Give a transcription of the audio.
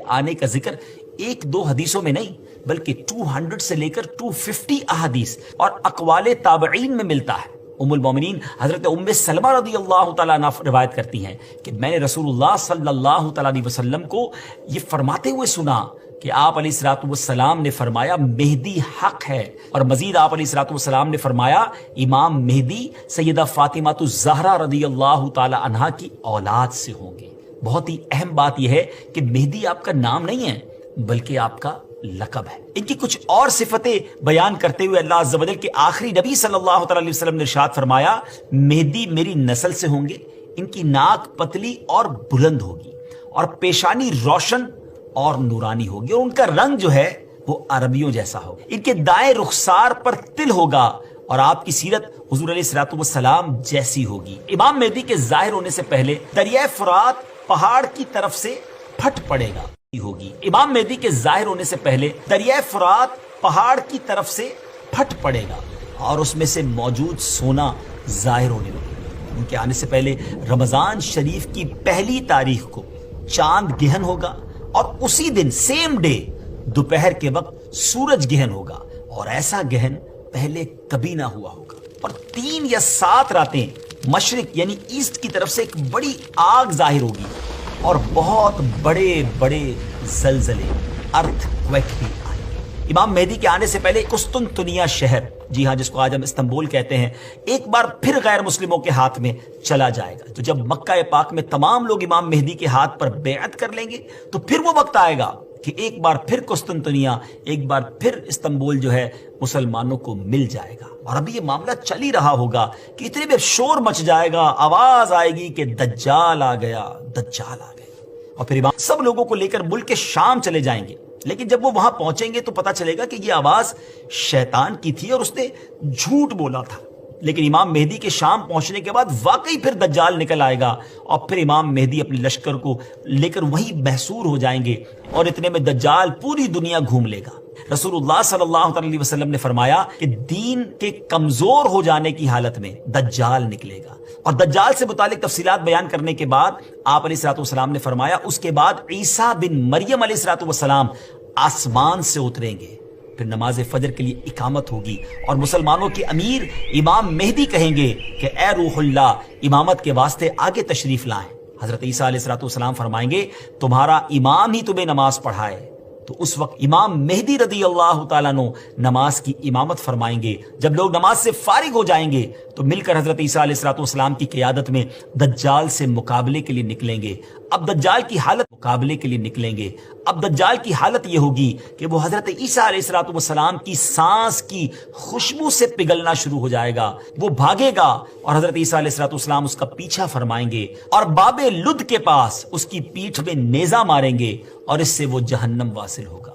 آنے کا ذکر ایک دو حدیثوں میں نہیں بلکہ 200 سے لے کر 250 احادیث اور اقوال تابعین میں ملتا ہے۔ ام المومنین حضرت ام سلمہ رضی اللہ تعالیٰ عنہ روایت کرتی ہیں کہ میں نے رسول اللہ صلی اللہ تعالیٰ علیہ وسلم کو یہ فرماتے ہوئے سنا کہ آپ علیہ الصلوۃ والسلام نے فرمایا مہدی حق ہے، اور مزید آپ علیہ الصلوۃ والسلام نے فرمایا امام مہدی سیدہ فاطمہ الزہرا رضی اللہ تعالی عنہا کی اولاد سے ہوں گے۔ بہت ہی اہم بات یہ ہے کہ مہدی آپ کا نام نہیں ہے بلکہ آپ کا لقب ہے۔ ان کی کچھ اور صفتیں بیان کرتے ہوئے اللہ عز و جل کے آخری نبی صلی اللہ تعالی علیہ وسلم نے ارشاد فرمایا مہدی میری نسل سے ہوں گے، ان کی ناک پتلی اور بلند ہوگی اور پیشانی روشن اور نورانی ہوگی، اور ان کا رنگ جو ہے وہ عربیوں جیسا ہوگا، ان کے دائیں رخسار پر تل ہوگا اور آپ کی سیرت حضور علیہ الصلوۃ والسلام جیسی ہوگی۔ امام مہدی کے ظاہر ہونے سے پہلے دریائے فرات پہاڑ کی طرف سے پھٹ پڑے گا ہوگی۔ امام مہدی کے ظاہر ہونے سے پہلے دریائے فرات پہاڑ کی طرف سے پھٹ پڑے گا اور اس میں سے موجود سونا ظاہر ہونے لگے گا۔ ان کے آنے سے پہلے رمضان شریف کی پہلی تاریخ کو چاند گہن ہوگا اور اسی دن سیم ڈے دوپہر کے وقت سورج گہن ہوگا، اور ایسا گہن پہلے کبھی نہ ہوا ہوگا۔ اور 3 یا 7 راتیں مشرق یعنی ایسٹ کی طرف سے ایک بڑی آگ ظاہر ہوگی اور بہت بڑے بڑے زلزلے ارتھ کویک بھی آئیں گے۔ امام مہدی کے آنے سے پہلے قسطنطنیہ شہر، جی ہاں جس کو آج ہم استنبول کہتے ہیں، ایک بار پھر غیر مسلموں کے ہاتھ میں چلا جائے گا۔ تو جب مکہ پاک میں تمام لوگ امام مہدی کے ہاتھ پر بیعت کر لیں گے تو پھر وہ وقت آئے گا کہ ایک بار پھر قسطنطنیہ، ایک بار پھر استنبول جو ہے مسلمانوں کو مل جائے گا۔ اور ابھی یہ معاملہ چل ہی رہا ہوگا کہ اتنے میں شور مچ جائے گا، آواز آئے گی کہ دجال آ گیا، دجال آ گیا، اور پھر امام سب لوگوں کو لے کر ملک شام چلے جائیں گے۔ لیکن جب وہ وہاں پہنچیں گے تو پتا چلے گا کہ یہ آواز شیطان کی تھی اور اس نے جھوٹ بولا تھا۔ لیکن امام مہدی کے شام پہنچنے کے بعد واقعی پھر دجال نکل آئے گا، اور پھر امام مہدی اپنے لشکر کو لے کر وہیں محصور ہو جائیں گے، اور اتنے میں دجال پوری دنیا گھوم لے گا۔ رسول اللہ صلی اللہ علیہ وسلم نے فرمایا کہ دین کے کمزور ہو جانے کی حالت میں دجال نکلے گا، اور دجال سے متعلق تفصیلات بیان کرنے کے بعد آپ علیہ الصلوۃ والسلام نے فرمایا اس کے بعد عیسیٰ بن مریم علیہ الصلوۃ والسلام آسمان سے اتریں گے، پھر نماز فجر کے لیے اقامت ہوگی، اور مسلمانوں کے امیر امام مہدی کہیں گے کہ اے روح اللہ امامت کے واسطے آگے تشریف لائیں۔ حضرت عیسیٰ علیہ الصلوۃ والسلام فرمائیں گے تمہارا امام ہی تمہیں نماز پڑھائے۔ تو اس وقت امام مہدی رضی اللہ تعالیٰ عنہ نماز کی امامت فرمائیں گے۔ جب لوگ نماز سے فارغ ہو جائیں گے تو مل کر حضرت عیسیٰ علیہ الصلوۃ والسلام کی قیادت میں دجال سے مقابلے کے لیے نکلیں گے۔ اب دجال کی حالت مقابلے کے لیے نکلیں گے، اب دجال کی حالت یہ ہوگی کہ وہ حضرت عیسیٰ علیہ الصلوۃ والسلام کی سانس کی خوشبو سے پگھلنا شروع ہو جائے گا، وہ بھاگے گا اور حضرت عیسیٰ علیہ الصلوۃ والسلام اس کا پیچھا فرمائیں گے اور باب لد کے پاس اس کی پیٹھ میں نیزہ ماریں گے، اور اس سے وہ جہنم واصل ہوگا۔